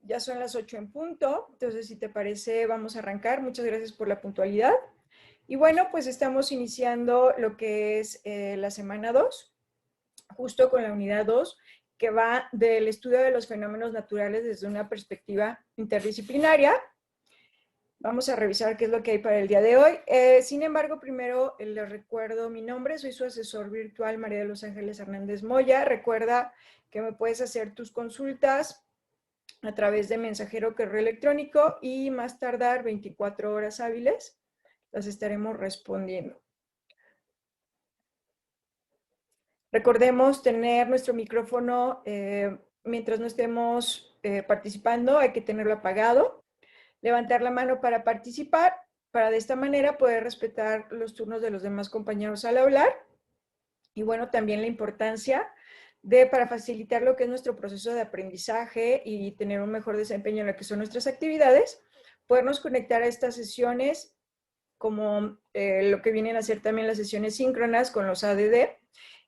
Ya son las 8 en punto, entonces si te parece vamos a arrancar. Muchas gracias por la puntualidad. Y bueno, pues estamos iniciando lo que es la semana 2, justo con la unidad 2, que va del estudio de los fenómenos naturales desde una perspectiva interdisciplinaria. Vamos a revisar qué es lo que hay para el día de hoy. Sin embargo, primero les recuerdo mi nombre. Soy su asesor virtual, María de los Ángeles Hernández Moya. Recuerda que me puedes hacer tus consultas a través de mensajero correo electrónico y más tardar 24 horas hábiles las estaremos respondiendo. Recordemos tener nuestro micrófono mientras no estemos participando, hay que tenerlo apagado. Levantar la mano para participar, para de esta manera poder respetar los turnos de los demás compañeros al hablar. Y bueno, también la importancia para facilitar lo que es nuestro proceso de aprendizaje y tener un mejor desempeño en lo que son nuestras actividades, podernos conectar a estas sesiones como lo que vienen a ser también las sesiones síncronas con los ADD.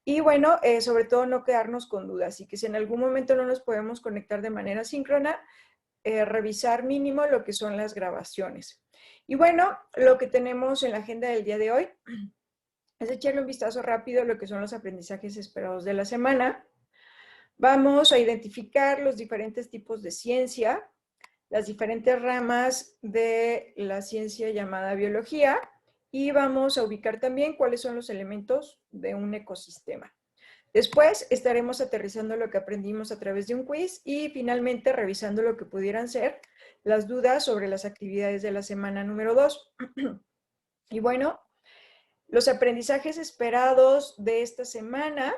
Y bueno, sobre todo no quedarnos con dudas y que si en algún momento no nos podemos conectar de manera síncrona, revisar mínimo lo que son las grabaciones. Y bueno, lo que tenemos en la agenda del día de hoy es echarle un vistazo rápido a lo que son los aprendizajes esperados de la semana. Vamos a identificar los diferentes tipos de ciencia, las diferentes ramas de la ciencia llamada biología y vamos a ubicar también cuáles son los elementos de un ecosistema. Después estaremos aterrizando lo que aprendimos a través de un quiz y finalmente revisando lo que pudieran ser las dudas sobre las actividades de la semana número 2. Y bueno, los aprendizajes esperados de esta semana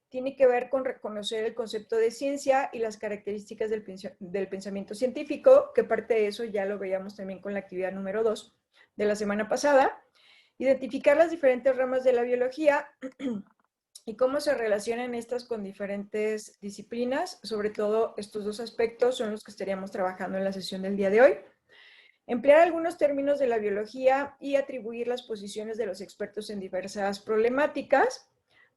tienen que ver con reconocer el concepto de ciencia y las características del pensamiento científico, que parte de eso ya lo veíamos también con la actividad número 2 de la semana pasada. Identificar las diferentes ramas de la biología y cómo se relacionan estas con diferentes disciplinas. Sobre todo estos dos aspectos son los que estaríamos trabajando en la sesión del día de hoy. Emplear algunos términos de la biología y atribuir las posiciones de los expertos en diversas problemáticas.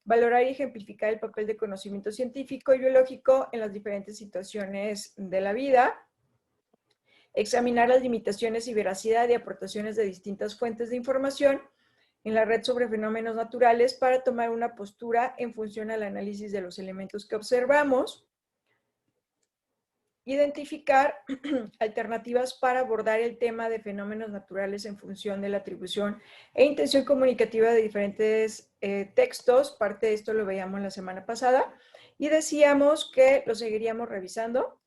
Valorar y ejemplificar el papel de conocimiento científico y biológico en las diferentes situaciones de la vida. Examinar las limitaciones y veracidad y aportaciones de distintas fuentes de información en la red sobre fenómenos naturales para tomar una postura en función al análisis de los elementos que observamos. Identificar alternativas para abordar el tema de fenómenos naturales en función de la atribución e intención comunicativa de diferentes textos. Parte de esto lo veíamos la semana pasada y decíamos que lo seguiríamos revisando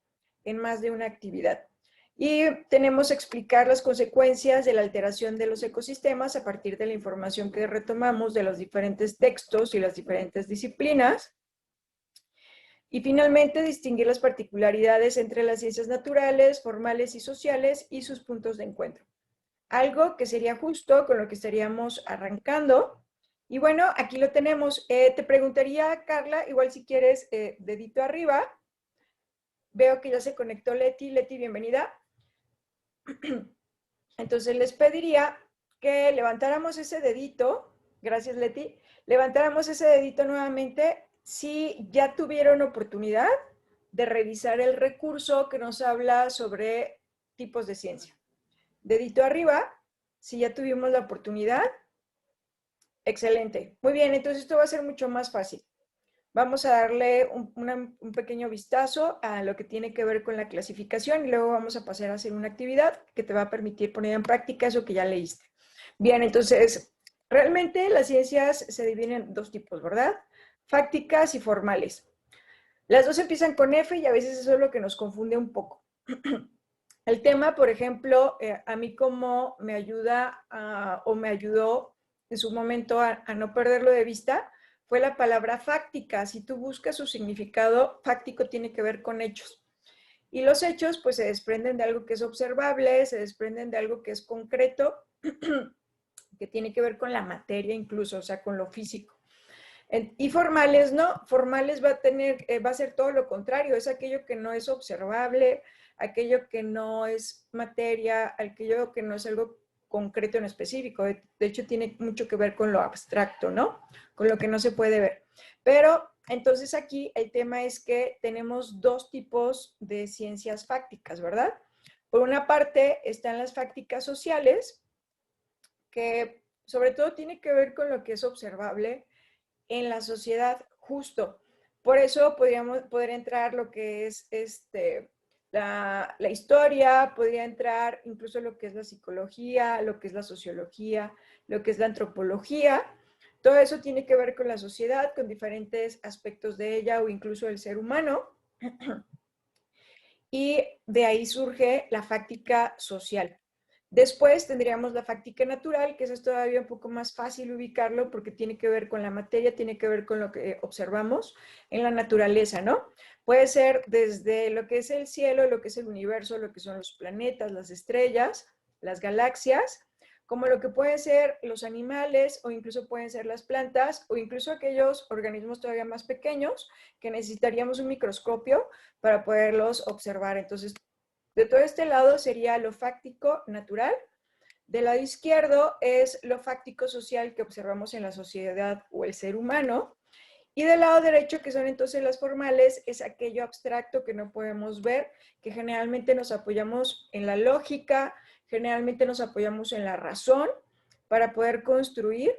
en más de una actividad. Y tenemos que explicar las consecuencias de la alteración de los ecosistemas a partir de la información que retomamos de los diferentes textos y las diferentes disciplinas. Y finalmente, distinguir las particularidades entre las ciencias naturales, formales y sociales y sus puntos de encuentro. Algo que sería justo con lo que estaríamos arrancando. Y bueno, aquí lo tenemos. Te preguntaría, Carla, igual si quieres, dedito arriba. Veo que ya se conectó Leti. Leti, bienvenida. Entonces les pediría que levantáramos ese dedito. Gracias, Leti. Levantáramos ese dedito nuevamente si ya tuvieron oportunidad de revisar el recurso que nos habla sobre tipos de ciencia. Dedito arriba, si ya tuvimos la oportunidad. Excelente. Muy bien, entonces esto va a ser mucho más fácil. Vamos a darle un pequeño vistazo a lo que tiene que ver con la clasificación y luego vamos a pasar a hacer una actividad que te va a permitir poner en práctica eso que ya leíste. Bien, entonces, realmente las ciencias se dividen en dos tipos, ¿verdad? Fácticas y formales. Las dos empiezan con F y a veces eso es lo que nos confunde un poco. El tema, por ejemplo, a mí como me ayuda o me ayudó en su momento a no perderlo de vista, fue la palabra fáctica. Si tú buscas su significado, fáctico tiene que ver con hechos. Y los hechos, pues, se desprenden de algo que es observable, se desprenden de algo que es concreto, que tiene que ver con la materia incluso, o sea, con lo físico. Y formales no, formales va a ser todo lo contrario, es aquello que no es observable, aquello que no es materia, aquello que no es algo concreto en específico. De hecho, tiene mucho que ver con lo abstracto, ¿no? Con lo que no se puede ver. Pero Entonces aquí el tema es que tenemos dos tipos de ciencias fácticas, ¿verdad? Por una parte están las fácticas sociales, que sobre todo tiene que ver con lo que es observable en la sociedad justo. Por eso podría entrar lo que es la historia, podría entrar incluso lo que es la psicología, lo que es la sociología, lo que es la antropología. Todo eso tiene que ver con la sociedad, con diferentes aspectos de ella o incluso el ser humano. Y de ahí surge la fáctica social. Después tendríamos la fáctica natural, que eso es todavía un poco más fácil ubicarlo porque tiene que ver con la materia, tiene que ver con lo que observamos en la naturaleza, ¿no? Puede ser desde lo que es el cielo, lo que es el universo, lo que son los planetas, las estrellas, las galaxias, como lo que pueden ser los animales o incluso pueden ser las plantas o incluso aquellos organismos todavía más pequeños que necesitaríamos un microscopio para poderlos observar. Entonces, de todo este lado sería lo fáctico natural. Del lado izquierdo es lo fáctico social que observamos en la sociedad o el ser humano. Y del lado derecho, que son entonces las formales, es aquello abstracto que no podemos ver, que generalmente nos apoyamos en la lógica, generalmente nos apoyamos en la razón para poder construir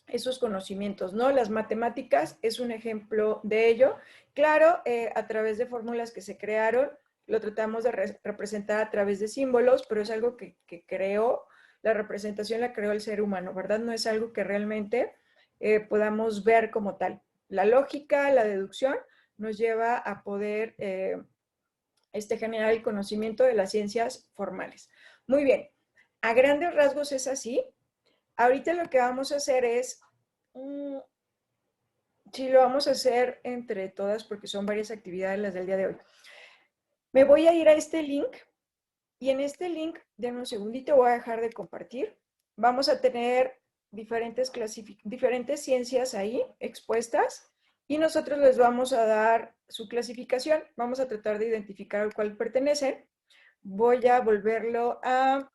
esos conocimientos, ¿no? Las matemáticas es un ejemplo de ello. Claro, a través de fórmulas que se crearon, lo tratamos de representar a través de símbolos, pero es algo que creó, la representación la creó el ser humano, ¿verdad? No es algo que realmente podamos ver como tal. La lógica, la deducción, nos lleva a poder generar el conocimiento de las ciencias formales. Muy bien, a grandes rasgos es así. Ahorita lo que vamos a hacer es, sí, lo vamos a hacer entre todas porque son varias actividades las del día de hoy. Me voy a ir a este link y en este link, denme un segundito, voy a dejar de compartir. Vamos a tener diferentes ciencias ahí expuestas y nosotros les vamos a dar su clasificación. Vamos a tratar de identificar al cual pertenecen. Voy a volverlo a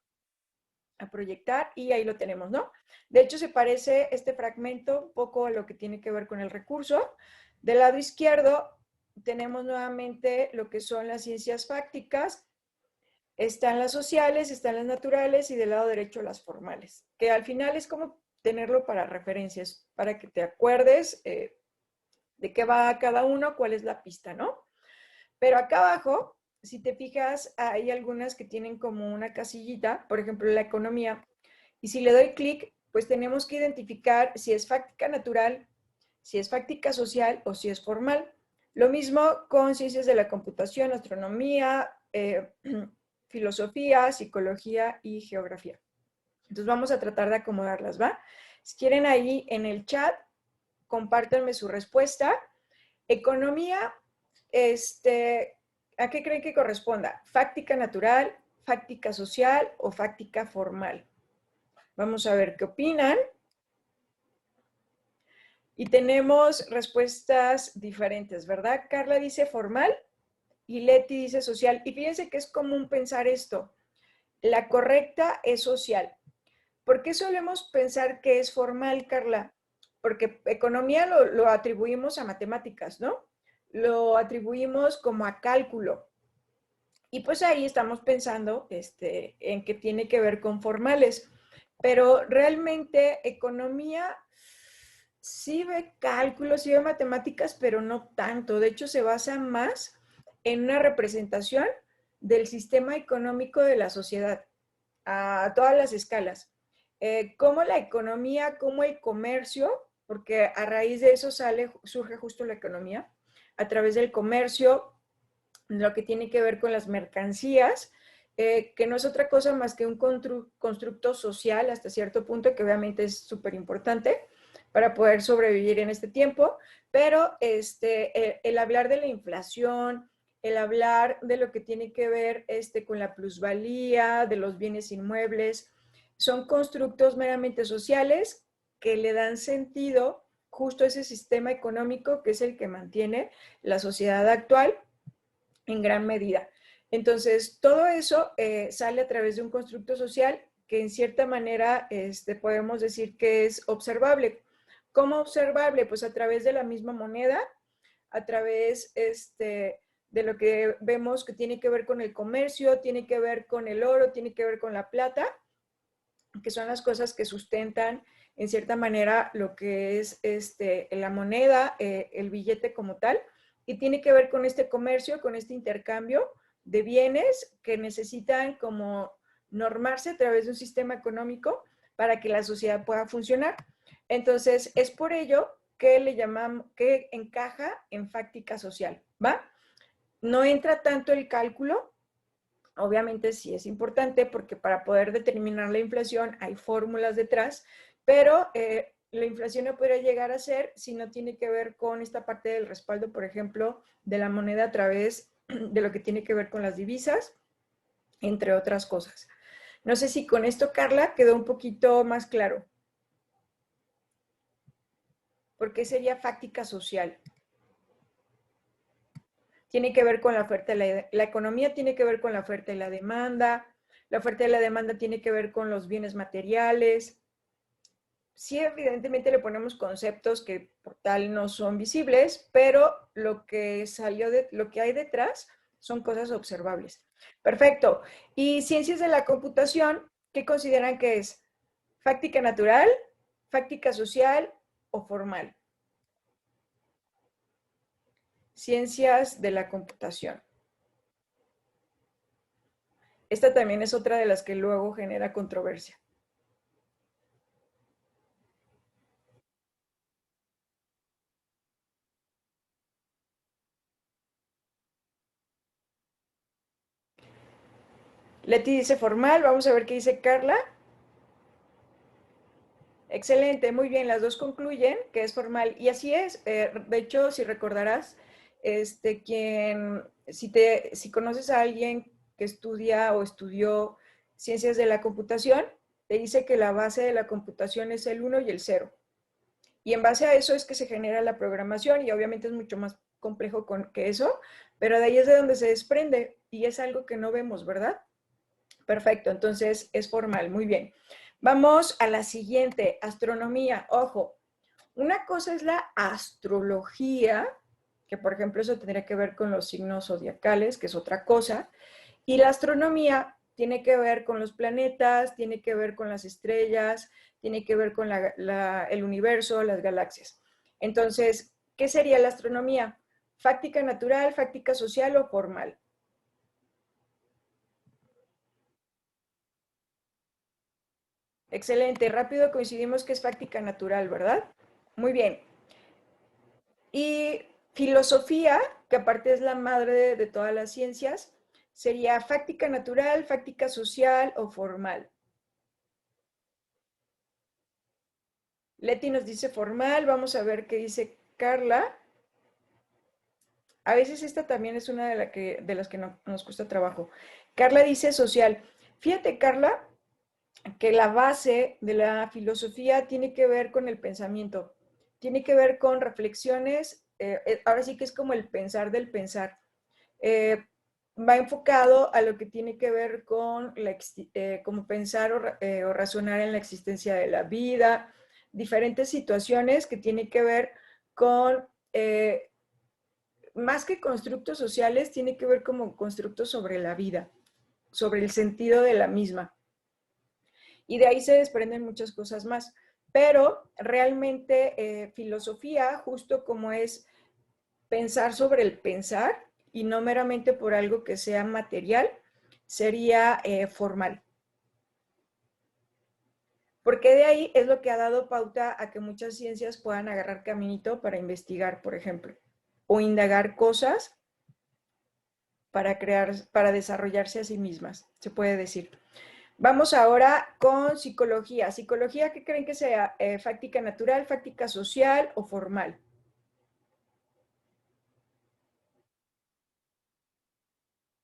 proyectar y ahí lo tenemos, ¿no? De hecho, se parece este fragmento un poco a lo que tiene que ver con el recurso. Del lado izquierdo tenemos nuevamente lo que son las ciencias fácticas, están las sociales, están las naturales y del lado derecho las formales, que al final es como tenerlo para referencias, para que te acuerdes de qué va cada uno, cuál es la pista, ¿no? Pero acá abajo, si te fijas, hay algunas que tienen como una casillita, por ejemplo, la economía, y si le doy clic, pues tenemos que identificar si es fáctica natural, si es fáctica social o si es formal. Lo mismo con ciencias de la computación, astronomía, filosofía, psicología y geografía. Entonces vamos a tratar de acomodarlas, ¿va? Si quieren ahí en el chat, compártanme su respuesta. Economía, ¿a qué creen que corresponda? ¿Fáctica natural, fáctica social o fáctica formal? Vamos a ver qué opinan. Y tenemos respuestas diferentes, ¿verdad? Carla dice formal y Leti dice social. Y fíjense que es común pensar esto. La correcta es social. ¿Por qué solemos pensar que es formal, Carla? Porque economía lo atribuimos a matemáticas, ¿no? Lo atribuimos como a cálculo. Y pues ahí estamos pensando en que tiene que ver con formales. Pero realmente economía sí ve cálculos, sí ve matemáticas, pero no tanto. De hecho, se basa más en una representación del sistema económico de la sociedad a todas las escalas. Cómo la economía, cómo el comercio, porque a raíz de eso surge justo la economía, a través del comercio, lo que tiene que ver con las mercancías, que no es otra cosa más que un constructo social hasta cierto punto, que obviamente es súper importante para poder sobrevivir en este tiempo, pero el hablar de la inflación, el hablar de lo que tiene que ver con la plusvalía, de los bienes inmuebles, son constructos meramente sociales que le dan sentido justo a ese sistema económico que es el que mantiene la sociedad actual en gran medida. Entonces, todo eso sale a través de un constructo social que en cierta manera podemos decir que es observable. ¿Cómo observable? Pues a través de la misma moneda, a través de lo que vemos que tiene que ver con el comercio, tiene que ver con el oro, tiene que ver con la plata, que son las cosas que sustentan en cierta manera lo que es la moneda, el billete como tal, y tiene que ver con este comercio, con este intercambio de bienes que necesitan como normarse a través de un sistema económico para que la sociedad pueda funcionar. Entonces, es por ello que le llamamos, que encaja en fáctica social, ¿va? No entra tanto el cálculo, obviamente sí es importante porque para poder determinar la inflación hay fórmulas detrás, pero la inflación no podría llegar a ser si no tiene que ver con esta parte del respaldo, por ejemplo, de la moneda a través de lo que tiene que ver con las divisas, entre otras cosas. No sé si con esto, Carla, quedó un poquito más claro. ¿Por qué sería fáctica social? Tiene que ver con la oferta y la economía tiene que ver con la oferta y la oferta y la demanda tiene que ver con los bienes materiales. Sí, evidentemente le ponemos conceptos que por tal no son visibles, pero lo que salió de lo que hay detrás son cosas observables. Perfecto. Y ciencias de la computación, ¿qué consideran que es? ¿Fáctica natural, fáctica social o formal? Ciencias de la computación. Esta también es otra de las que luego genera controversia. Leti dice formal, vamos a ver qué dice Carla. Excelente, muy bien, las dos concluyen que es formal. Y así es, de hecho, si recordarás, si conoces a alguien que estudia o estudió ciencias de la computación, te dice que la base de la computación es el 1 y el 0. Y en base a eso es que se genera la programación y obviamente es mucho más complejo que eso, pero de ahí es de donde se desprende y es algo que no vemos, ¿verdad? Perfecto, entonces es formal, muy bien. Vamos a la siguiente, astronomía. Ojo, una cosa es la astrología, que por ejemplo eso tendría que ver con los signos zodiacales, que es otra cosa, y la astronomía tiene que ver con los planetas, tiene que ver con las estrellas, tiene que ver con el universo, las galaxias. Entonces, ¿qué sería la astronomía? ¿Fáctica natural, fáctica social o formal? Excelente, rápido coincidimos que es fáctica natural, ¿verdad? Muy bien. Y filosofía, que aparte es la madre de todas las ciencias, sería fáctica natural, fáctica social o formal. Leti nos dice formal, vamos a ver qué dice Carla. A veces esta también es una de las que no, nos cuesta trabajo. Carla dice social. Fíjate, Carla, que la base de la filosofía tiene que ver con el pensamiento, tiene que ver con reflexiones, ahora sí que es como el pensar del pensar. Eh, Va enfocado a lo que tiene que ver con como pensar o razonar en la existencia de la vida, diferentes situaciones que tienen que ver con, más que constructos sociales, tiene que ver como constructos sobre la vida, sobre el sentido de la misma. Y de ahí se desprenden muchas cosas más. Pero realmente filosofía, justo como es pensar sobre el pensar y no meramente por algo que sea material, sería formal. Porque de ahí es lo que ha dado pauta a que muchas ciencias puedan agarrar caminito para investigar, por ejemplo, o indagar cosas para crear, para desarrollarse a sí mismas, se puede decir. Vamos ahora con psicología. Psicología, ¿qué creen que sea? ¿Fáctica natural, fáctica social o formal?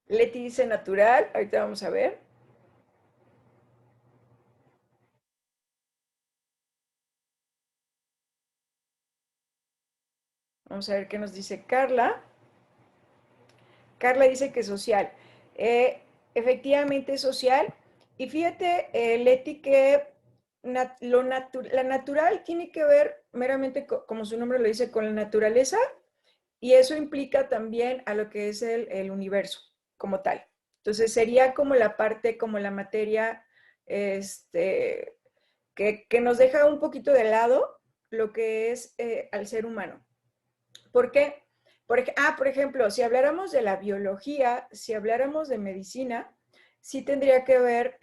Leti dice natural, ahorita vamos a ver. Vamos a ver qué nos dice Carla. Carla dice que social. Efectivamente social. Y fíjate, Leti, que la natural tiene que ver meramente, como su nombre lo dice, con la naturaleza, y eso implica también a lo que es el universo como tal. Entonces sería como la parte, como la materia, que nos deja un poquito de lado lo que es al ser humano. ¿Por qué? Por ejemplo, si habláramos de la biología, si habláramos de medicina, sí tendría que ver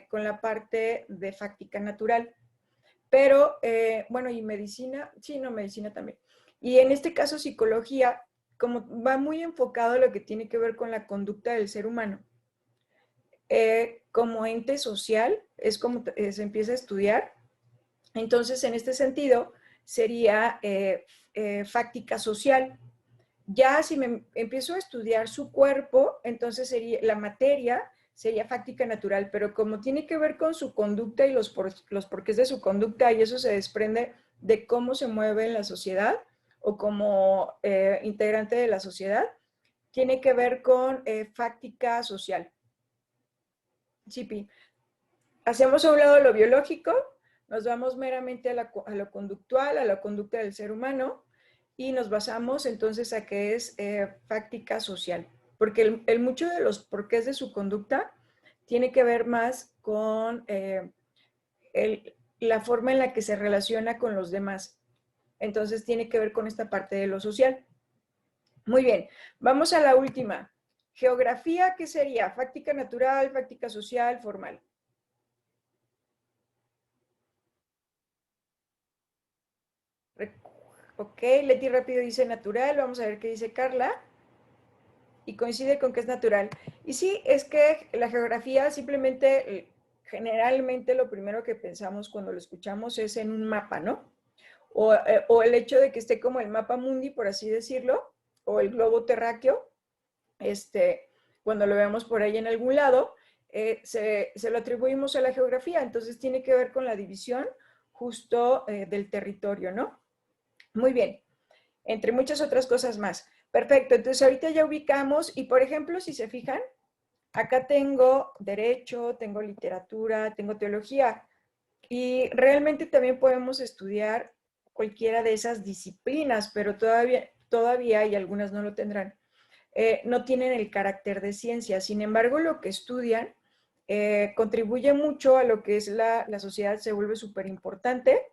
con la parte de fáctica natural. Pero, bueno, y medicina, sí, no, medicina también. Y en este caso, psicología, como va muy enfocado a lo que tiene que ver con la conducta del ser humano. Como ente social, es como se empieza a estudiar. Entonces, en este sentido, sería fáctica social. Ya si me empiezo a estudiar su cuerpo, entonces sería la materia, sería fáctica natural, pero como tiene que ver con su conducta y los porqués de su conducta, y eso se desprende de cómo se mueve en la sociedad o como integrante de la sociedad, tiene que ver con fáctica social. Chipi. Hacemos a un lado lo biológico, nos vamos meramente a lo conductual, a la conducta del ser humano, y nos basamos entonces a que es fáctica social, porque mucho de los porqués de su conducta tiene que ver más con la forma en la que se relaciona con los demás. Entonces tiene que ver con esta parte de lo social. Muy bien, vamos a la última. Geografía, ¿qué sería? Fáctica natural, fáctica social, formal. Ok, Leti rápido dice natural, vamos a ver qué dice Carla. Y coincide con que es natural. Y sí, es que la geografía simplemente, generalmente lo primero que pensamos cuando lo escuchamos es en un mapa, ¿no? O el hecho de que esté como el mapa mundi, por así decirlo, o el globo terráqueo, cuando lo vemos por ahí en algún lado, se lo atribuimos a la geografía, entonces tiene que ver con la división justo del territorio, ¿no? Muy bien, entre muchas otras cosas más. Perfecto, entonces ahorita ya ubicamos y por ejemplo, si se fijan, acá tengo derecho, tengo literatura, tengo teología y realmente también podemos estudiar cualquiera de esas disciplinas, pero todavía y algunas no lo tendrán, no tienen el carácter de ciencia. Sin embargo, lo que estudian contribuye mucho a lo que es la sociedad, se vuelve súper importante.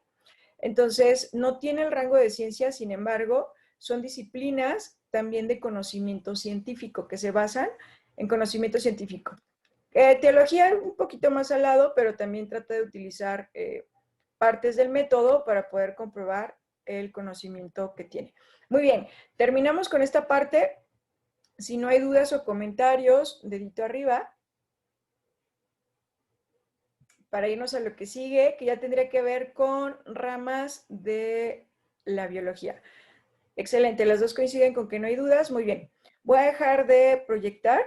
Entonces, no tiene el rango de ciencia, sin embargo, son disciplinas también de conocimiento científico, que se basan en conocimiento científico. Teología un poquito más al lado, pero también trata de utilizar partes del método para poder comprobar el conocimiento que tiene. Muy bien, terminamos con esta parte. Si no hay dudas o comentarios, dedito arriba, para irnos a lo que sigue, que ya tendría que ver con ramas de la biología. Excelente, las dos coinciden con que no hay dudas. Muy bien. Voy a dejar de proyectar.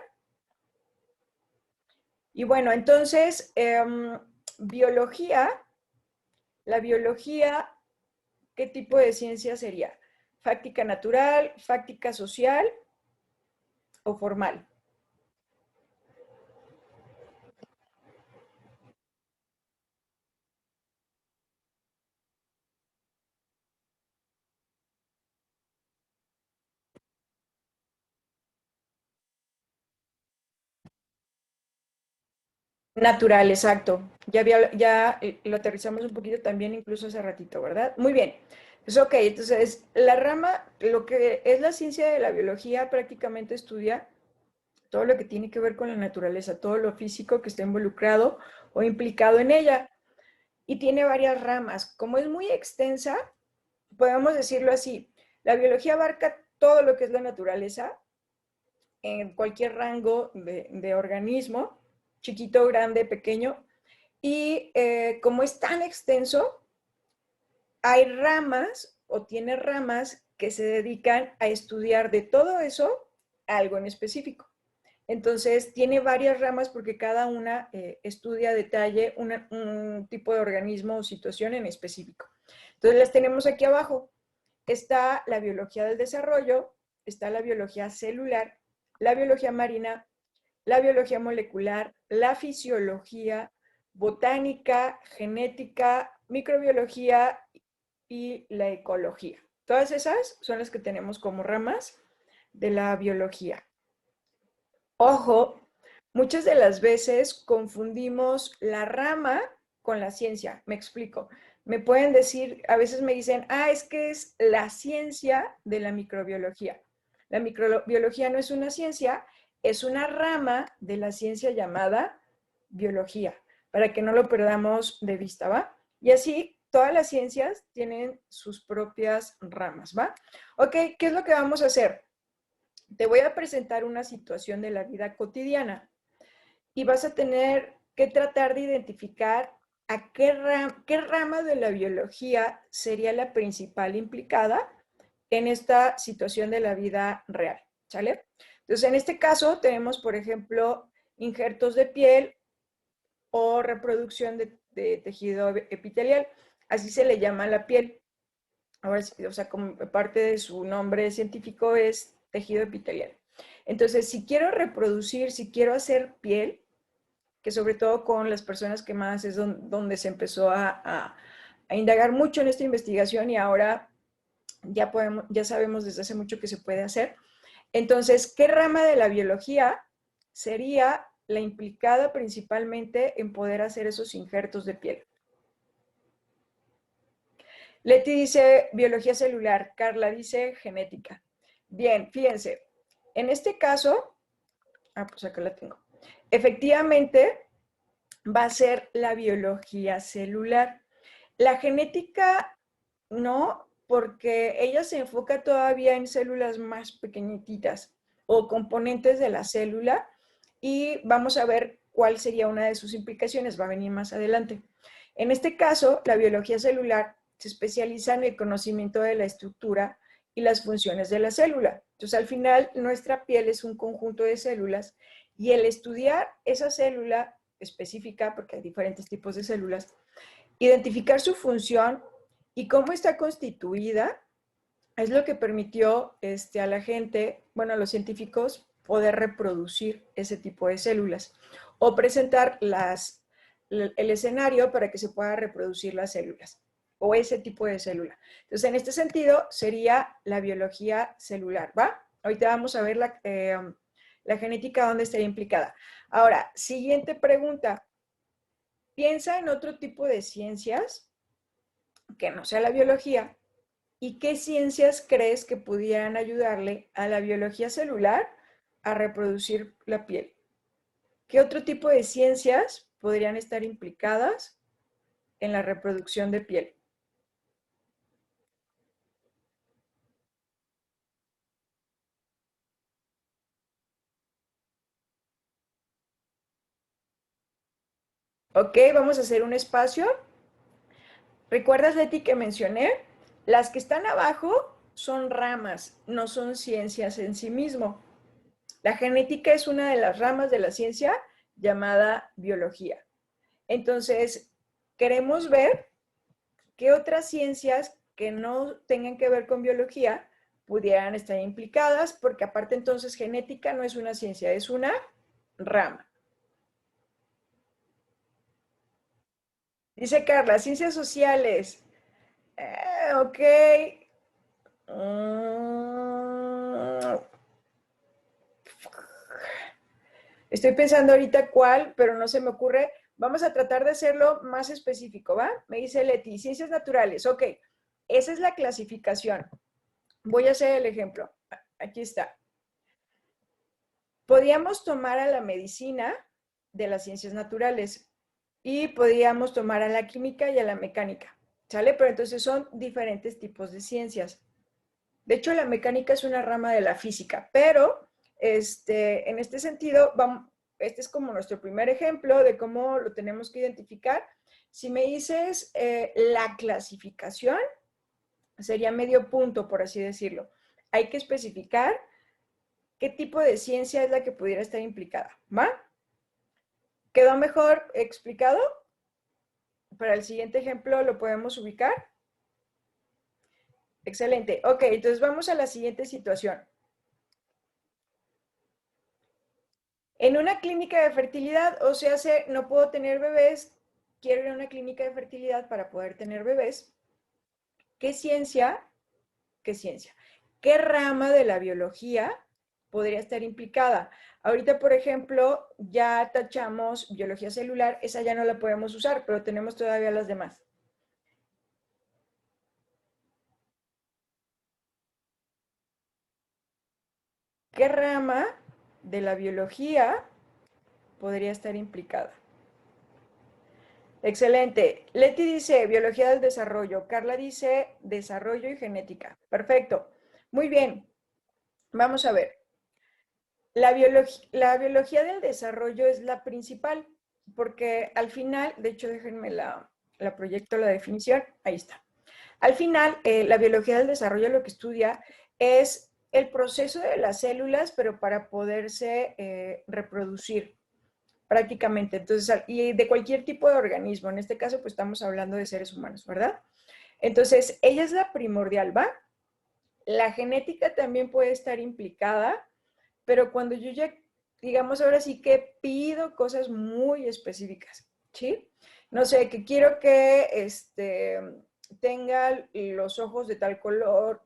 Y bueno, entonces, biología, la biología, ¿qué tipo de ciencia sería? ¿Fáctica natural, fáctica social o formal? Natural, exacto. Ya lo aterrizamos un poquito también, incluso hace ratito, ¿verdad? Muy bien. Pues ok, entonces la rama, lo que es la ciencia de la biología prácticamente estudia todo lo que tiene que ver con la naturaleza, todo lo físico que está involucrado o implicado en ella. Y tiene varias ramas. Como es muy extensa, podemos decirlo así, la biología abarca todo lo que es la naturaleza en cualquier rango de organismo, chiquito, grande, pequeño, y como es tan extenso, hay ramas o tiene ramas que se dedican a estudiar de todo eso algo en específico. Entonces, tiene varias ramas porque cada una estudia a detalle un tipo de organismo o situación en específico. Entonces, las tenemos aquí abajo. Está la biología del desarrollo, está la biología celular, la biología marina, la biología molecular, la fisiología, botánica, genética, microbiología y la ecología. Todas esas son las que tenemos como ramas de la biología. Ojo, muchas de las veces confundimos la rama con la ciencia. Me explico. Me pueden decir, a veces me dicen, es que es la ciencia de la microbiología. La microbiología no es una ciencia, es una rama de la ciencia llamada biología, para que no lo perdamos de vista, ¿va? Y así, todas las ciencias tienen sus propias ramas, ¿va? Ok, ¿qué es lo que vamos a hacer? Te voy a presentar una situación de la vida cotidiana y vas a tener que tratar de identificar a qué rama de la biología sería la principal implicada en esta situación de la vida real, ¿sale? Entonces, en este caso tenemos, por ejemplo, injertos de piel o reproducción de tejido epitelial. Así se le llama a la piel. Ahora, o sea, como parte de su nombre científico es tejido epitelial. Entonces, si quiero reproducir, si quiero hacer piel, que sobre todo con las personas que más es donde se empezó a indagar mucho en esta investigación y ahora ya sabemos desde hace mucho que se puede hacer. Entonces, ¿qué rama de la biología sería la implicada principalmente en poder hacer esos injertos de piel? Leti dice biología celular, Carla dice genética. Bien, fíjense, en este caso, pues acá la tengo. Efectivamente, va a ser la biología celular. La genética no, porque ella se enfoca todavía en células más pequeñitas o componentes de la célula y vamos a ver cuál sería una de sus implicaciones, va a venir más adelante. En este caso, la biología celular se especializa en el conocimiento de la estructura y las funciones de la célula. Entonces, al final, nuestra piel es un conjunto de células y el estudiar esa célula específica, porque hay diferentes tipos de células, identificar su función y cómo está constituida, es lo que permitió a la gente, bueno, a los científicos, poder reproducir ese tipo de células o presentar el escenario para que se pueda reproducir las células o ese tipo de célula. Entonces, en este sentido, sería la biología celular, ¿va? Ahorita vamos a ver la genética, dónde estaría implicada. Ahora, siguiente pregunta. Piensa en otro tipo de ciencias que no sea la biología. ¿Y qué ciencias crees que pudieran ayudarle a la biología celular a reproducir la piel? ¿Qué otro tipo de ciencias podrían estar implicadas en la reproducción de piel? Ok, vamos a hacer un espacio. ¿Recuerdas, Leti, que mencioné? Las que están abajo son ramas, no son ciencias en sí mismo. La genética es una de las ramas de la ciencia llamada biología. Entonces, queremos ver qué otras ciencias que no tengan que ver con biología pudieran estar implicadas, porque aparte entonces genética no es una ciencia, es una rama. Dice Carla, ciencias sociales. Ok. Mm, Estoy pensando ahorita cuál, pero no se me ocurre. Vamos a tratar de hacerlo más específico, ¿va? Me dice Leti, ciencias naturales. Ok, esa es la clasificación. Voy a hacer el ejemplo. Aquí está. Podríamos tomar a la medicina de las ciencias naturales y podríamos tomar a la química y a la mecánica, ¿sale? Pero entonces son diferentes tipos de ciencias. De hecho, la mecánica es una rama de la física, pero en este sentido, este es como nuestro primer ejemplo de cómo lo tenemos que identificar. Si me dices la clasificación, sería medio punto, por así decirlo. Hay que especificar qué tipo de ciencia es la que pudiera estar implicada, ¿va? ¿Quedó mejor explicado? Para el siguiente ejemplo lo podemos ubicar. Excelente. Ok, entonces vamos a la siguiente situación. En una clínica de fertilidad, o sea, no puedo tener bebés quiero ir a una clínica de fertilidad para poder tener bebés. ¿Qué ciencia? ¿Qué ciencia? ¿Qué rama de la biología podría estar implicada? Ahorita, por ejemplo, ya tachamos biología celular, esa ya no la podemos usar, pero tenemos todavía las demás. ¿Qué rama de la biología podría estar implicada? Excelente. Leti dice biología del desarrollo. Carla dice desarrollo y genética. Perfecto. Muy bien. Vamos a ver. La biología del desarrollo es la principal, porque al final, de hecho, déjenme la proyecto la definición. Ahí está. Al final, la biología del desarrollo lo que estudia es el proceso de las células, pero para poderse reproducir prácticamente. Entonces, y de cualquier tipo de organismo. En este caso, pues estamos hablando de seres humanos, ¿verdad? Entonces, ella es la primordial, ¿va? La genética también puede estar implicada, pero cuando yo ya, digamos, ahora sí que pido cosas muy específicas, ¿sí? No sé, que quiero que tenga los ojos de tal color,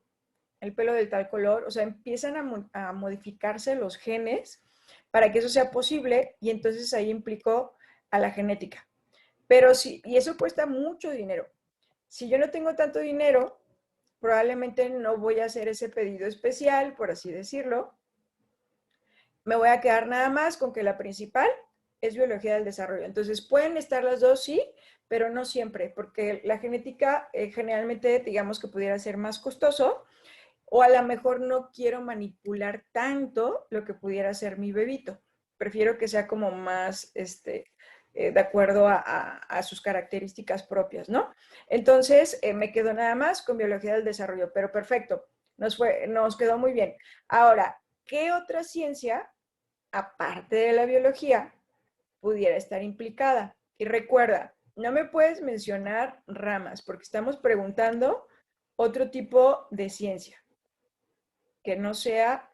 el pelo de tal color, o sea, empiezan a modificarse los genes para que eso sea posible y entonces ahí implicó a la genética. Pero sí, y eso cuesta mucho dinero. Si yo no tengo tanto dinero, probablemente no voy a hacer ese pedido especial, por así decirlo. Me voy a quedar nada más con que la principal es biología del desarrollo. Entonces, pueden estar las dos, sí, pero no siempre, porque la genética generalmente, digamos que pudiera ser más costoso, o a lo mejor no quiero manipular tanto lo que pudiera ser mi bebito. Prefiero que sea como más, de acuerdo a sus características propias, ¿no? Entonces, me quedo nada más con biología del desarrollo, pero perfecto, nos quedó muy bien. Ahora, ¿qué otra ciencia, aparte de la biología, pudiera estar implicada? Y recuerda, no me puedes mencionar ramas, porque estamos preguntando otro tipo de ciencia que no sea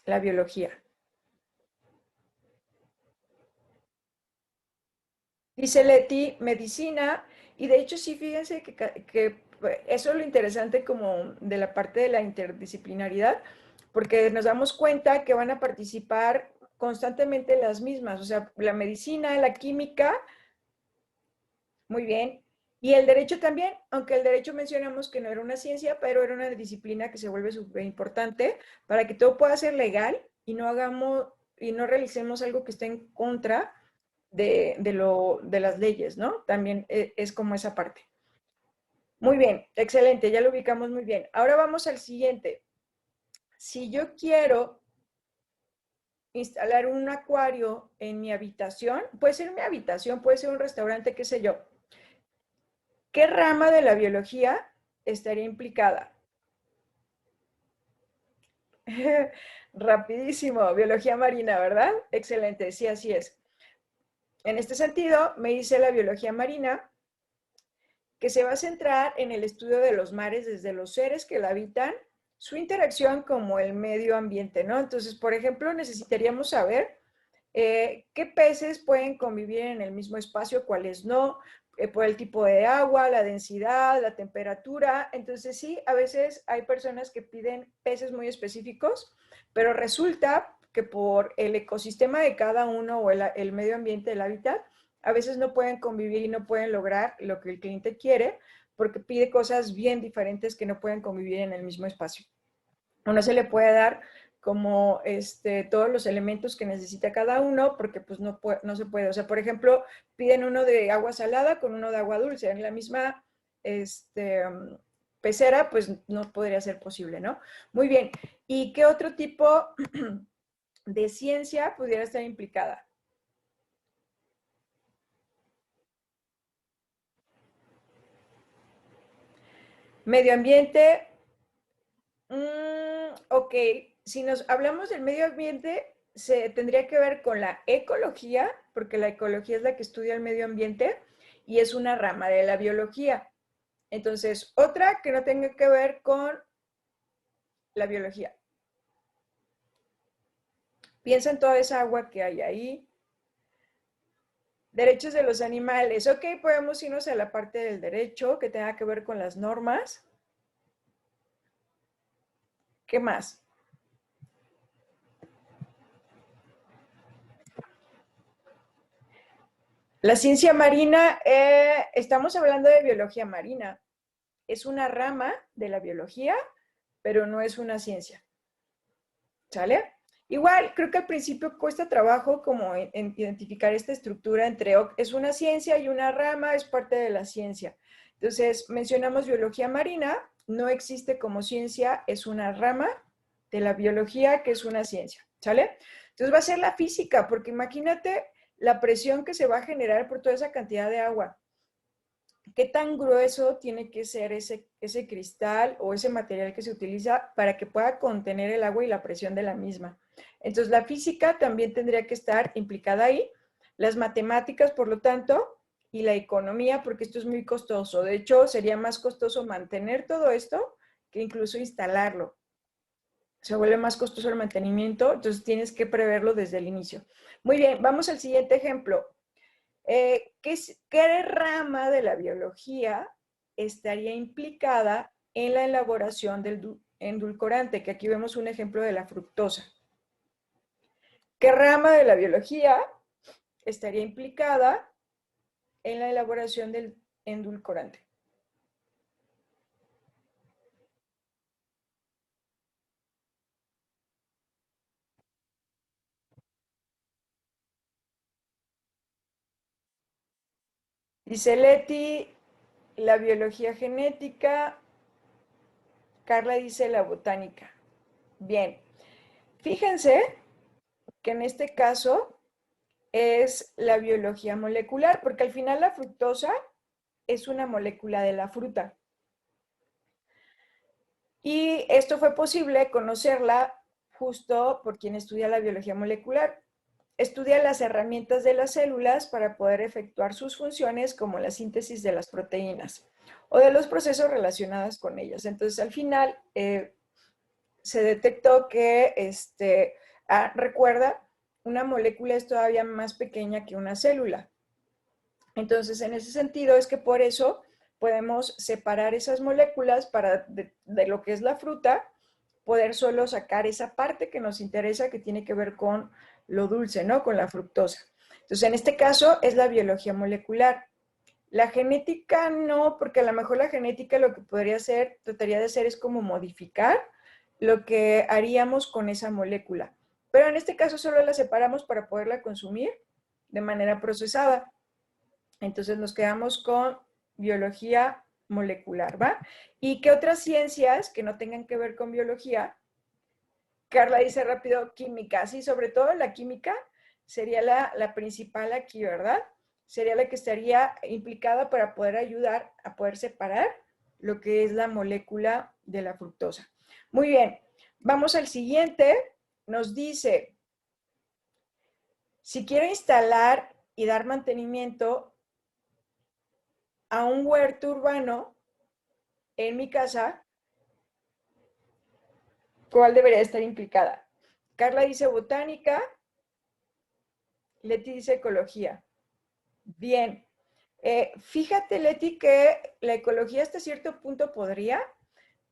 la biología. Dice Leti, medicina, y de hecho sí, fíjense que eso es lo interesante como de la parte de la interdisciplinaridad, porque nos damos cuenta que van a participar constantemente las mismas, o sea, la medicina, la química, muy bien, y el derecho también, aunque el derecho mencionamos que no era una ciencia, pero era una disciplina que se vuelve súper importante para que todo pueda ser legal y no hagamos y no realicemos algo que esté en contra de las leyes, ¿no? También es como esa parte. Muy bien, excelente, ya lo ubicamos muy bien. Ahora vamos al siguiente. Si yo quiero instalar un acuario en mi habitación, puede ser mi habitación, puede ser un restaurante, qué sé yo. ¿Qué rama de la biología estaría implicada? Rapidísimo, biología marina, ¿verdad? Excelente, sí, así es. En este sentido, me dice la biología marina que se va a centrar en el estudio de los mares desde los seres que la habitan, su interacción como el medio ambiente, ¿no? Entonces, por ejemplo, necesitaríamos saber qué peces pueden convivir en el mismo espacio, cuáles no, por el tipo de agua, la densidad, la temperatura. Entonces, sí, a veces hay personas que piden peces muy específicos, pero resulta que por el ecosistema de cada uno o el medio ambiente, el hábitat, a veces no pueden convivir y no pueden lograr lo que el cliente quiere porque pide cosas bien diferentes que no pueden convivir en el mismo espacio. O no se le puede dar como todos los elementos que necesita cada uno porque pues no se puede. O sea, por ejemplo, piden uno de agua salada con uno de agua dulce. En la misma pecera, pues no podría ser posible, ¿no? Muy bien. ¿Y qué otro tipo de ciencia pudiera estar implicada? Medio ambiente. Ok, si nos hablamos del medio ambiente, se tendría que ver con la ecología, porque la ecología es la que estudia el medio ambiente y es una rama de la biología. Entonces, otra que no tenga que ver con la biología. Piensa en toda esa agua que hay ahí. Derechos de los animales. Ok, podemos irnos a la parte del derecho que tenga que ver con las normas. ¿Qué más? La ciencia marina, estamos hablando de biología marina. Es una rama de la biología, pero no es una ciencia. ¿Sale? Igual, creo que al principio cuesta trabajo como en identificar esta estructura entre es una ciencia y una rama es parte de la ciencia. Entonces, mencionamos biología marina, no existe como ciencia, es una rama de la biología que es una ciencia, ¿sale? Entonces va a ser la física, porque imagínate la presión que se va a generar por toda esa cantidad de agua. ¿Qué tan grueso tiene que ser ese cristal o ese material que se utiliza para que pueda contener el agua y la presión de la misma? Entonces, la física también tendría que estar implicada ahí, las matemáticas, por lo tanto, y la economía, porque esto es muy costoso. De hecho, sería más costoso mantener todo esto que incluso instalarlo. Se vuelve más costoso el mantenimiento, entonces tienes que preverlo desde el inicio. Muy bien, vamos al siguiente ejemplo. ¿Qué rama de la biología estaría implicada en la elaboración del endulcorante? Que aquí vemos un ejemplo de la fructosa. ¿Qué rama de la biología estaría implicada en la elaboración del endulcorante? Dice Leti, la biología genética. Carla dice la botánica. Bien, fíjense que en este caso es la biología molecular, porque al final la fructosa es una molécula de la fruta. Y esto fue posible conocerla justo por quien estudia la biología molecular. Estudia las herramientas de las células para poder efectuar sus funciones como la síntesis de las proteínas o de los procesos relacionados con ellas. Entonces, al final, se detectó que, recuerda, una molécula es todavía más pequeña que una célula. Entonces, en ese sentido es que por eso podemos separar esas moléculas para de lo que es la fruta, poder solo sacar esa parte que nos interesa que tiene que ver con lo dulce, ¿no? Con la fructosa. Entonces, en este caso es la biología molecular. La genética no, porque a lo mejor la genética lo que podría hacer, trataría de hacer es como modificar lo que haríamos con esa molécula. Pero en este caso solo la separamos para poderla consumir de manera procesada. Entonces nos quedamos con biología molecular, ¿va? ¿Y qué otras ciencias que no tengan que ver con biología? Carla dice rápido, química, sí, sobre todo la química sería la principal aquí, ¿verdad? Sería la que estaría implicada para poder ayudar a poder separar lo que es la molécula de la fructosa. Muy bien, vamos al siguiente. Nos dice, si quiero instalar y dar mantenimiento a un huerto urbano en mi casa, ¿cuál debería estar implicada? Carla dice botánica, Leti dice ecología. Bien. Fíjate, Leti, que la ecología hasta cierto punto podría,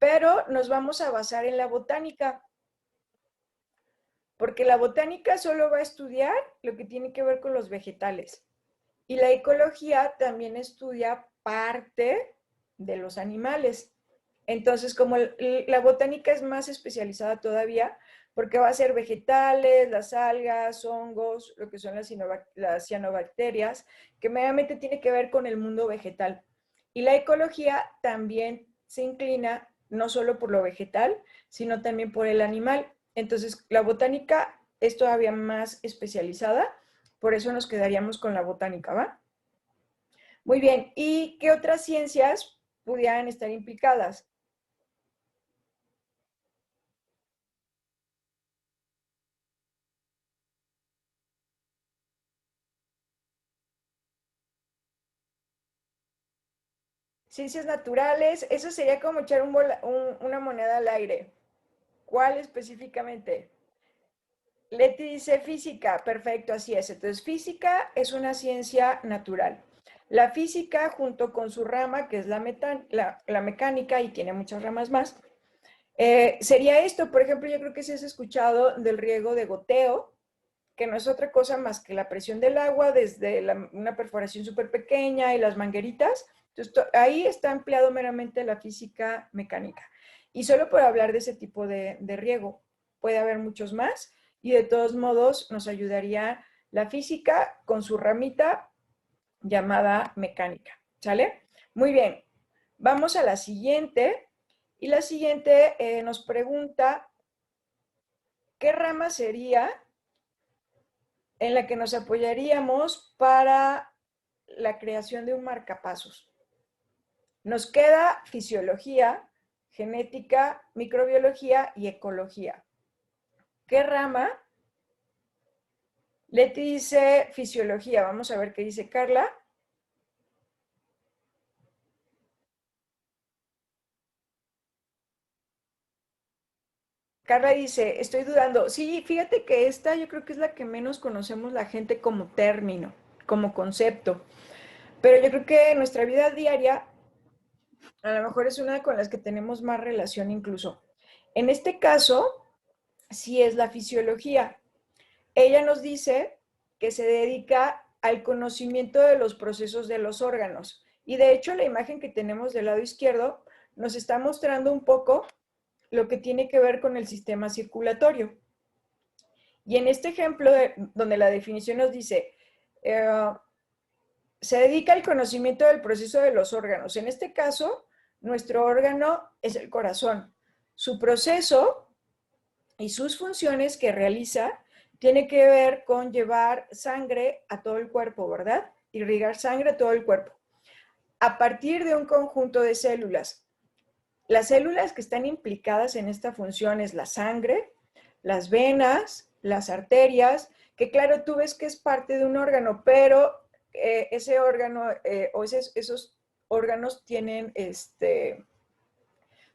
pero nos vamos a basar en la botánica, porque la botánica solo va a estudiar lo que tiene que ver con los vegetales. Y la ecología también estudia parte de los animales. Entonces, como la botánica es más especializada todavía, porque va a ser vegetales, las algas, hongos, lo que son las cianobacterias, que meramente tiene que ver con el mundo vegetal. Y la ecología también se inclina no solo por lo vegetal, sino también por el animal. Entonces, la botánica es todavía más especializada, por eso nos quedaríamos con la botánica, ¿va? Muy bien, ¿y qué otras ciencias pudieran estar implicadas? Ciencias naturales, eso sería como echar una moneda al aire. ¿Cuál específicamente? Leti dice física, perfecto, así es. Entonces, física es una ciencia natural. La física, junto con su rama, que es la mecánica, y tiene muchas ramas más, sería esto. Por ejemplo, yo creo que si has escuchado del riego de goteo, que no es otra cosa más que la presión del agua desde una perforación súper pequeña y las mangueritas. Entonces, ahí está empleado meramente la física mecánica. Y solo por hablar de ese tipo de riego, puede haber muchos más, y de todos modos nos ayudaría la física con su ramita llamada mecánica. ¿Sale? Muy bien. Vamos a la siguiente. Y la siguiente nos pregunta, ¿qué rama sería en la que nos apoyaríamos para la creación de un marcapasos? Nos queda fisiología, genética, microbiología y ecología. ¿Qué rama? Leti dice fisiología. Vamos a ver qué dice Carla. Carla dice, estoy dudando. Sí, fíjate que esta yo creo que es la que menos conocemos la gente como término, como concepto. Pero yo creo que en nuestra vida diaria a lo mejor es una con las que tenemos más relación incluso. En este caso, sí es la fisiología. Ella nos dice que se dedica al conocimiento de los procesos de los órganos. Y de hecho, la imagen que tenemos del lado izquierdo nos está mostrando un poco lo que tiene que ver con el sistema circulatorio. Y en este ejemplo, donde la definición nos dice, se dedica al conocimiento del proceso de los órganos. En este caso, nuestro órgano es el corazón. Su proceso y sus funciones que realiza tiene que ver con llevar sangre a todo el cuerpo, ¿verdad? Irrigar sangre a todo el cuerpo. A partir de un conjunto de células. Las células que están implicadas en esta función es la sangre, las venas, las arterias, que claro, tú ves que es parte de un órgano, pero ese órgano o esos órganos tienen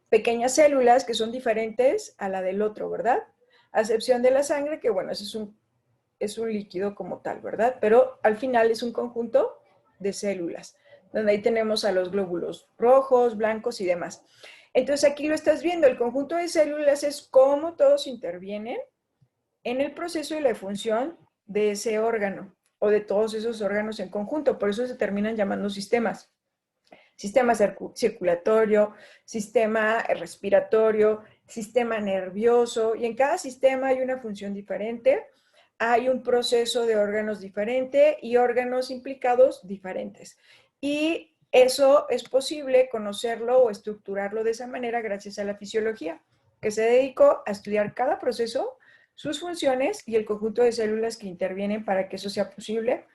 pequeñas células que son diferentes a la del otro, ¿verdad? A excepción de la sangre, que bueno, ese es un líquido como tal, ¿verdad? Pero al final es un conjunto de células, donde ahí tenemos a los glóbulos rojos, blancos y demás. Entonces aquí lo estás viendo, el conjunto de células es cómo todos intervienen en el proceso y la función de ese órgano o de todos esos órganos en conjunto. Por eso se terminan llamando sistemas. Sistema circulatorio, sistema respiratorio, sistema nervioso, y en cada sistema hay una función diferente, hay un proceso de órganos diferente y órganos implicados diferentes. Y eso es posible conocerlo o estructurarlo de esa manera gracias a la fisiología, que se dedicó a estudiar cada proceso, sus funciones y el conjunto de células que intervienen para que eso sea posible.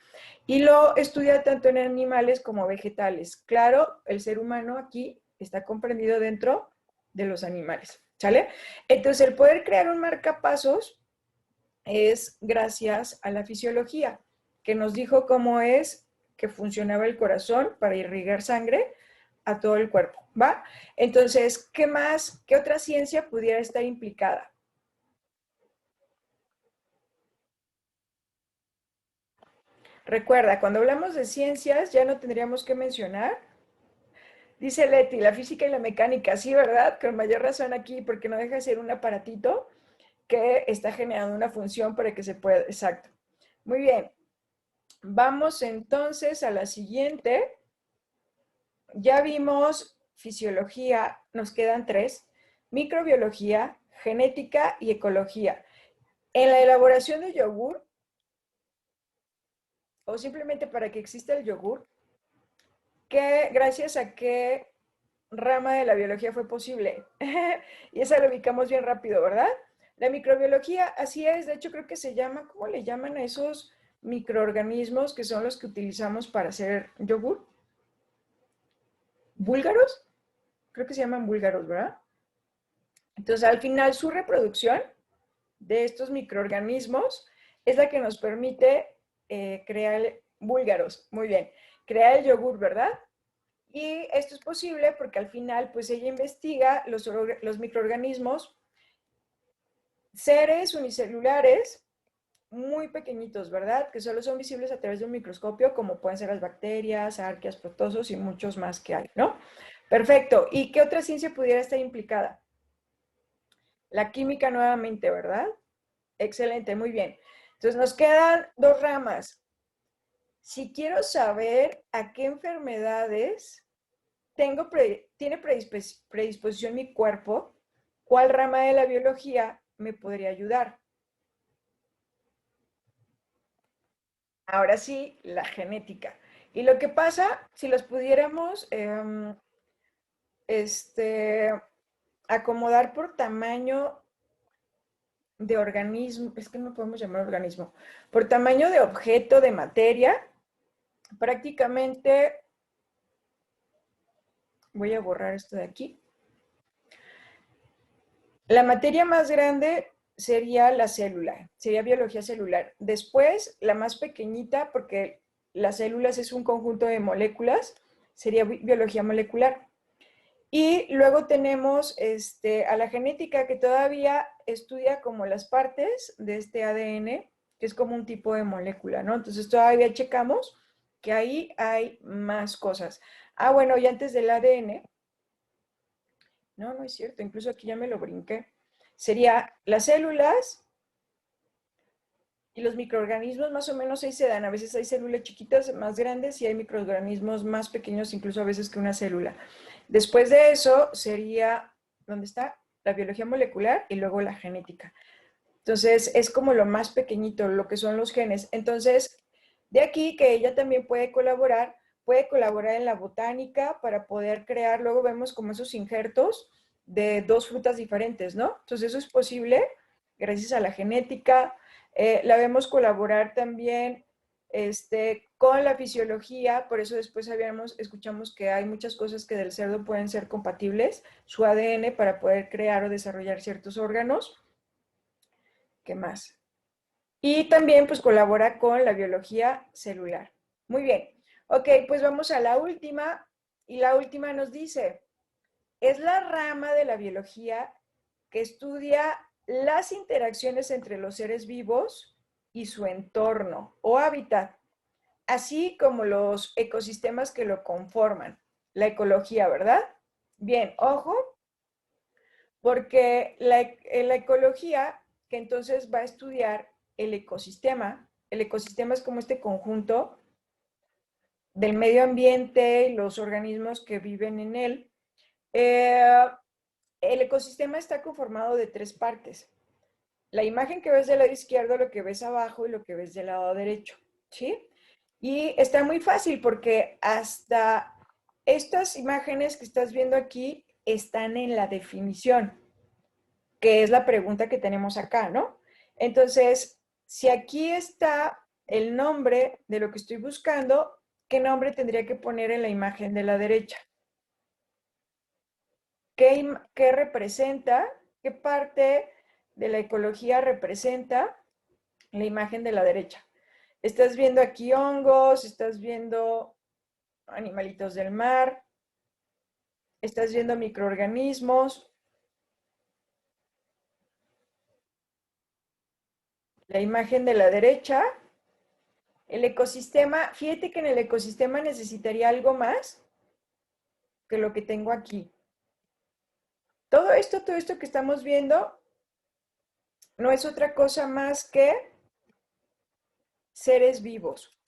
Y lo estudia tanto en animales como vegetales. Claro, el ser humano aquí está comprendido dentro de los animales, ¿sale? Entonces, el poder crear un marcapasos es gracias a la fisiología, que nos dijo cómo es que funcionaba el corazón para irrigar sangre a todo el cuerpo, ¿va? Entonces, ¿qué más, qué otra ciencia pudiera estar implicada? Recuerda, cuando hablamos de ciencias ya no tendríamos que mencionar. Dice Leti, la física y la mecánica, sí, ¿verdad? Con mayor razón aquí, porque no deja de ser un aparatito que está generando una función para que se pueda. Exacto. Muy bien. Vamos entonces a la siguiente. Ya vimos fisiología, nos quedan tres: microbiología, genética y ecología. En la elaboración de yogur, o simplemente para que exista el yogur, que gracias a qué rama de la biología fue posible. Y esa la ubicamos bien rápido, ¿verdad? La microbiología, así es, de hecho creo que se llama, ¿cómo le llaman a esos microorganismos que son los que utilizamos para hacer yogur? ¿Búlgaros? Creo que se llaman búlgaros, ¿verdad? Entonces, al final, su reproducción de estos microorganismos es la que nos permite crear búlgaros, muy bien, crear el yogur, ¿verdad? Y esto es posible porque al final, pues ella investiga los microorganismos, seres unicelulares muy pequeñitos, ¿verdad? Que solo son visibles a través de un microscopio, como pueden ser las bacterias, arqueas, protozoos y muchos más que hay, ¿no? Perfecto. ¿Y qué otra ciencia pudiera estar implicada? La química nuevamente, ¿verdad? Excelente, muy bien. Entonces nos quedan dos ramas. Si quiero saber a qué enfermedades tiene predisposición mi cuerpo, ¿cuál rama de la biología me podría ayudar? Ahora sí, la genética. Y lo que pasa, si los pudiéramos acomodar por tamaño de organismo, es que no podemos llamar organismo, por tamaño de objeto, de materia, prácticamente, voy a borrar esto de aquí, la materia más grande sería la célula, sería biología celular. Después, la más pequeñita, porque las células es un conjunto de moléculas, sería biología molecular. Y luego tenemos a la genética, que todavía estudia como las partes de este ADN, que es como un tipo de molécula, ¿no? Entonces todavía checamos que ahí hay más cosas. Ah, bueno, y antes del ADN, no, no es cierto, incluso aquí ya me lo brinqué. Sería las células y los microorganismos, más o menos ahí se dan. A veces hay células chiquitas más grandes y hay microorganismos más pequeños, incluso a veces que una célula. Después de eso sería, ¿dónde está? La biología molecular y luego la genética. Entonces, es como lo más pequeñito, lo que son los genes. Entonces, de aquí que ella también puede colaborar en la botánica para poder crear, luego vemos como esos injertos de dos frutas diferentes, ¿no? Entonces, eso es posible gracias a la genética. La vemos colaborar también con la fisiología, por eso después escuchamos que hay muchas cosas que del cerdo pueden ser compatibles, su ADN para poder crear o desarrollar ciertos órganos. ¿Qué más? Y también pues colabora con la biología celular. Muy bien. Ok, pues vamos a la última. Y la última nos dice, es la rama de la biología que estudia las interacciones entre los seres vivos y su entorno o hábitat, así como los ecosistemas que lo conforman. La ecología, ¿verdad? Bien, ojo, porque la ecología, que entonces va a estudiar el ecosistema es como este conjunto del medio ambiente y los organismos que viven en él. Eh, el ecosistema está conformado de tres partes. La imagen que ves del lado izquierdo, lo que ves abajo y lo que ves del lado derecho, ¿sí? Y está muy fácil porque hasta estas imágenes que estás viendo aquí están en la definición, que es la pregunta que tenemos acá, ¿no? Entonces, si aquí está el nombre de lo que estoy buscando, ¿qué nombre tendría que poner en la imagen de la derecha? ¿Qué representa? ¿Qué parte de la ecología representa la imagen de la derecha? Estás viendo aquí hongos, estás viendo animalitos del mar, estás viendo microorganismos. La imagen de la derecha, el ecosistema, fíjate que en el ecosistema necesitaría algo más que lo que tengo aquí. Todo esto que estamos viendo no es otra cosa más que seres vivos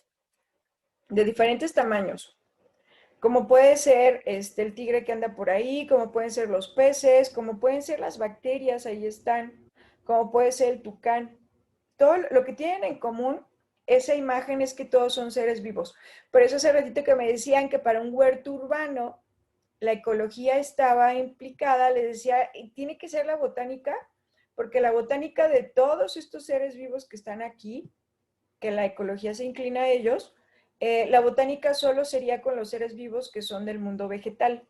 de diferentes tamaños, como puede ser el tigre que anda por ahí, como pueden ser los peces, como pueden ser las bacterias, ahí están, como puede ser el tucán. Todo lo que tienen en común esa imagen es que todos son seres vivos. Por eso hace ratito que me decían que para un huerto urbano la ecología estaba implicada, les decía, tiene que ser la botánica, porque la botánica de todos estos seres vivos que están aquí, que la ecología se inclina a ellos, la botánica solo sería con los seres vivos que son del mundo vegetal.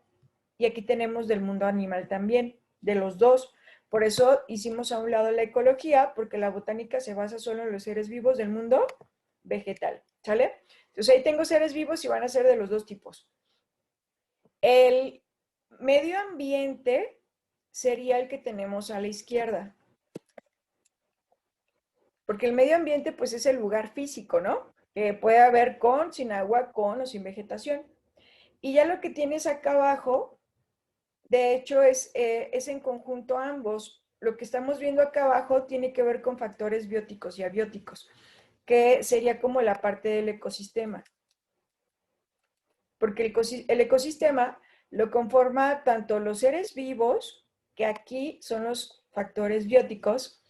Y aquí tenemos del mundo animal también, de los dos. Por eso hicimos a un lado la ecología, porque la botánica se basa solo en los seres vivos del mundo vegetal. ¿Sale? Entonces ahí tengo seres vivos y van a ser de los dos tipos. El medio ambiente sería el que tenemos a la izquierda. porque el medio ambiente pues es el lugar físico, ¿no? Que puede haber con, sin agua, con o sin vegetación. Y ya lo que tienes acá abajo, de hecho, es en conjunto ambos. Lo que estamos viendo acá abajo tiene que ver con factores bióticos y abióticos, que sería como la parte del ecosistema. Porque el ecosistema lo conforma tanto los seres vivos, que aquí son los factores bióticos,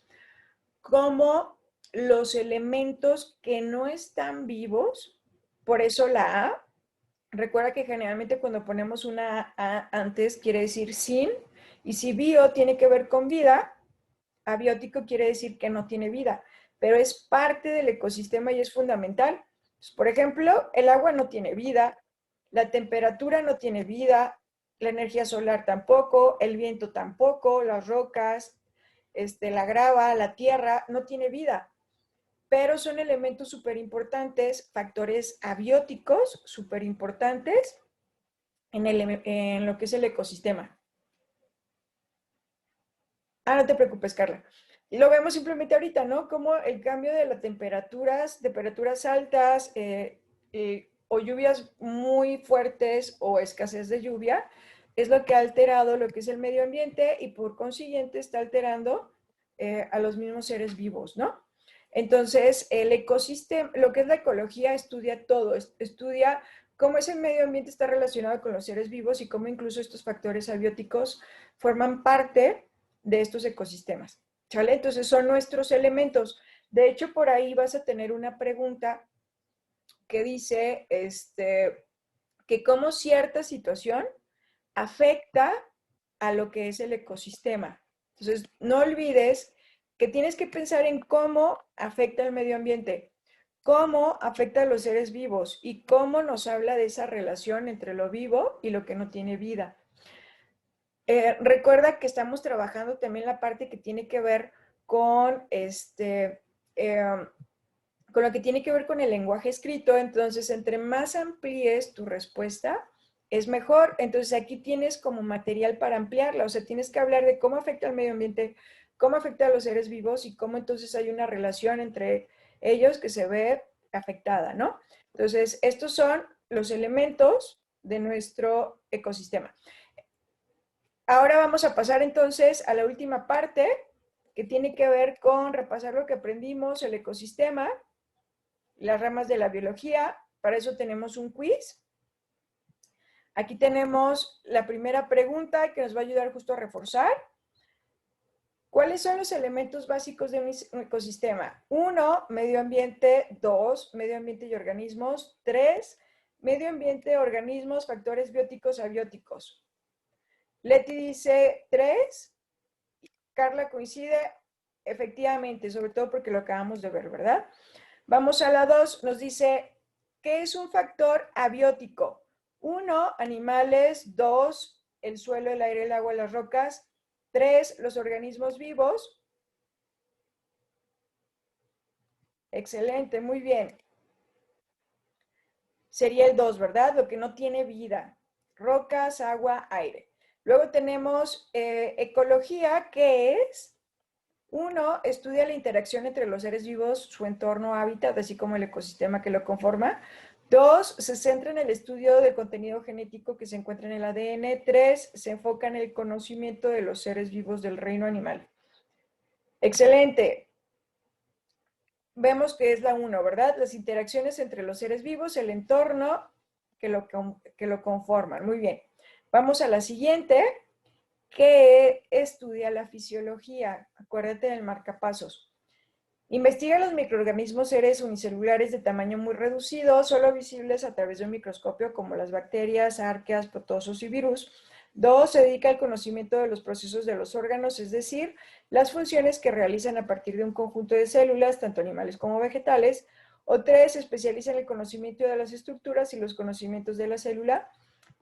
como los elementos que no están vivos, por eso la A. Recuerda que generalmente cuando ponemos una A antes quiere decir sin, y si bio tiene que ver con vida, abiótico quiere decir que no tiene vida, pero es parte del ecosistema y es fundamental. Pues, por ejemplo, el agua no tiene vida, la temperatura no tiene vida, la energía solar tampoco, el viento tampoco, las rocas, la grava, la tierra, no tiene vida, pero son elementos súper importantes, factores abióticos súper importantes en lo que es el ecosistema. Ah, no te preocupes, Carla. Y lo vemos simplemente ahorita, ¿no? Como el cambio de las temperaturas altas o lluvias muy fuertes o escasez de lluvia, es lo que ha alterado lo que es el medio ambiente y por consiguiente está alterando a los mismos seres vivos, ¿no? Entonces, el ecosistema, lo que es la ecología, estudia todo, estudia cómo ese medio ambiente está relacionado con los seres vivos y cómo incluso estos factores abióticos forman parte de estos ecosistemas. ¿Sale? Entonces son nuestros elementos. De hecho, por ahí vas a tener una pregunta que dice que cómo cierta situación afecta a lo que es el ecosistema. Entonces, no olvides que tienes que pensar en cómo afecta el medio ambiente, cómo afecta a los seres vivos y cómo nos habla de esa relación entre lo vivo y lo que no tiene vida. Recuerda que estamos trabajando también la parte que tiene que ver con con lo que tiene que ver con el lenguaje escrito. Entonces, entre más amplíes tu respuesta, es mejor. Entonces, aquí tienes como material para ampliarla. O sea, tienes que hablar de cómo afecta al medio ambiente, cómo afecta a los seres vivos y cómo entonces hay una relación entre ellos que se ve afectada, ¿no? Entonces, estos son los elementos de nuestro ecosistema. Ahora vamos a pasar entonces a la última parte, que tiene que ver con repasar lo que aprendimos, el ecosistema, las ramas de la biología. Para eso tenemos un quiz. Aquí tenemos la primera pregunta que nos va a ayudar justo a reforzar. ¿Cuáles son los elementos básicos de un ecosistema? 1, medio ambiente. 2, medio ambiente y organismos. 3, medio ambiente, organismos, factores bióticos, abióticos. Leti dice 3. Carla coincide, efectivamente, sobre todo porque lo acabamos de ver, ¿verdad? Vamos a la 2, nos dice, ¿qué es un factor abiótico? 1, animales. 2, el suelo, el aire, el agua, las rocas. 3, los organismos vivos. Excelente, muy bien. Sería el 2, ¿verdad? Lo que no tiene vida. Rocas, agua, aire. Luego tenemos ecología, que es 1, estudia la interacción entre los seres vivos, su entorno, hábitat, así como el ecosistema que lo conforma. 2, se centra en el estudio del contenido genético que se encuentra en el ADN. 3, se enfoca en el conocimiento de los seres vivos del reino animal. Excelente. Vemos que es la 1, ¿verdad? Las interacciones entre los seres vivos, el entorno que lo conforman. Muy bien. Vamos a la siguiente, que estudia la fisiología. Acuérdate del marcapasos. Investiga los microorganismos seres unicelulares de tamaño muy reducido, solo visibles a través de un microscopio, como las bacterias, arqueas, protozoos y virus. 2, se dedica al conocimiento de los procesos de los órganos, es decir, las funciones que realizan a partir de un conjunto de células, tanto animales como vegetales. O 3, se especializa en el conocimiento de las estructuras y los conocimientos de la célula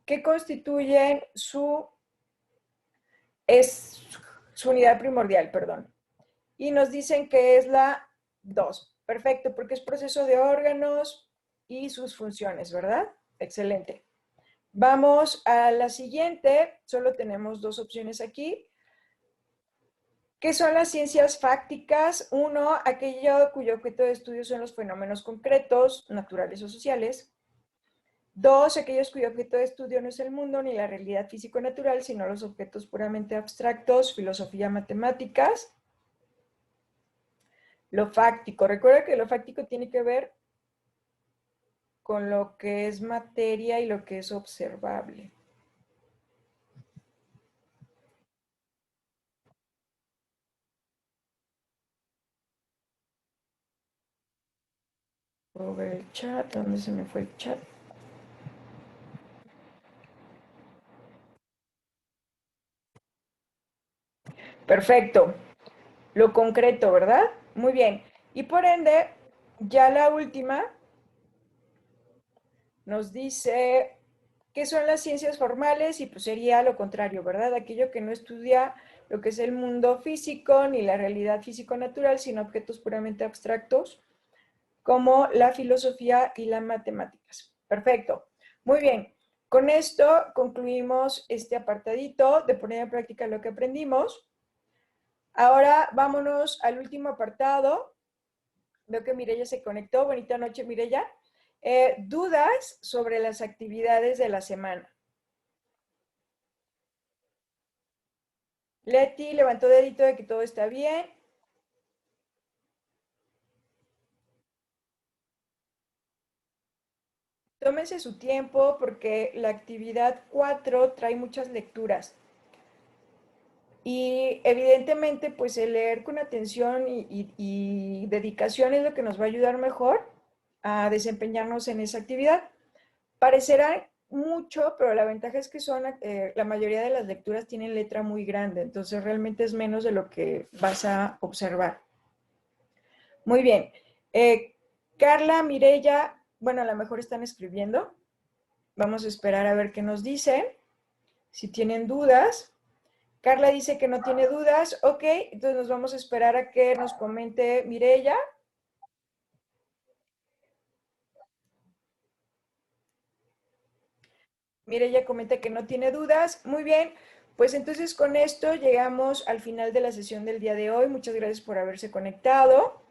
que constituyen su unidad primordial, perdón. Y nos dicen que es la 2. Perfecto, porque es proceso de órganos y sus funciones, ¿verdad? Excelente. Vamos a la siguiente. Solo tenemos 2 opciones aquí. ¿Qué son las ciencias fácticas? Uno, aquello cuyo objeto de estudio son los fenómenos concretos, naturales o sociales. Dos, aquellos cuyo objeto de estudio no es el mundo ni la realidad físico-natural, sino los objetos puramente abstractos, filosofía, matemáticas. Lo fáctico. Recuerda que lo fáctico tiene que ver con lo que es materia y lo que es observable. Puedo ver el chat. ¿Dónde se me fue el chat? Perfecto. Lo concreto, ¿verdad? Muy bien. Y por ende, ya la última nos dice qué son las ciencias formales y pues sería lo contrario, ¿verdad? Aquello que no estudia lo que es el mundo físico ni la realidad físico-natural, sino objetos puramente abstractos como la filosofía y las matemáticas. Perfecto. Muy bien. Con esto concluimos este apartadito de poner en práctica lo que aprendimos. Ahora vámonos al último apartado. Veo que Mireya se conectó. Bonita noche, Mireya. Dudas sobre las actividades de la semana. Leti levantó dedito de que todo está bien. Tómense su tiempo porque la actividad 4 trae muchas lecturas. Y evidentemente, pues el leer con atención y dedicación es lo que nos va a ayudar mejor a desempeñarnos en esa actividad. Parecerá mucho, pero la ventaja es que la mayoría de las lecturas tienen letra muy grande, entonces realmente es menos de lo que vas a observar. Muy bien. Carla, Mireya, bueno, a lo mejor están escribiendo. Vamos a esperar a ver qué nos dicen. Si tienen dudas. Carla dice que no tiene dudas. Ok, entonces nos vamos a esperar a que nos comente Mireya. Mireya comenta que no tiene dudas. Muy bien, pues entonces con esto llegamos al final de la sesión del día de hoy. Muchas gracias por haberse conectado.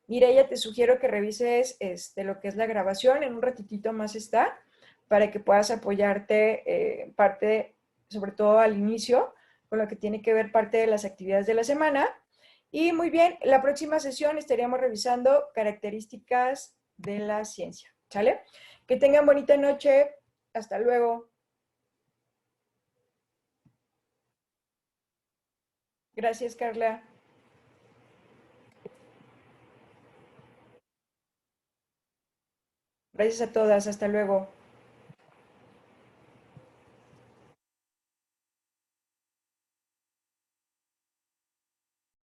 Mireya, te sugiero que revises lo que es la grabación. En un ratitito más está para que puedas apoyarte parte, sobre todo al inicio, con lo que tiene que ver parte de las actividades de la semana. Y muy bien, la próxima sesión estaríamos revisando características de la ciencia. ¿Sale? Que tengan bonita noche. Hasta luego. Gracias, Carla. Gracias a todas. Hasta luego.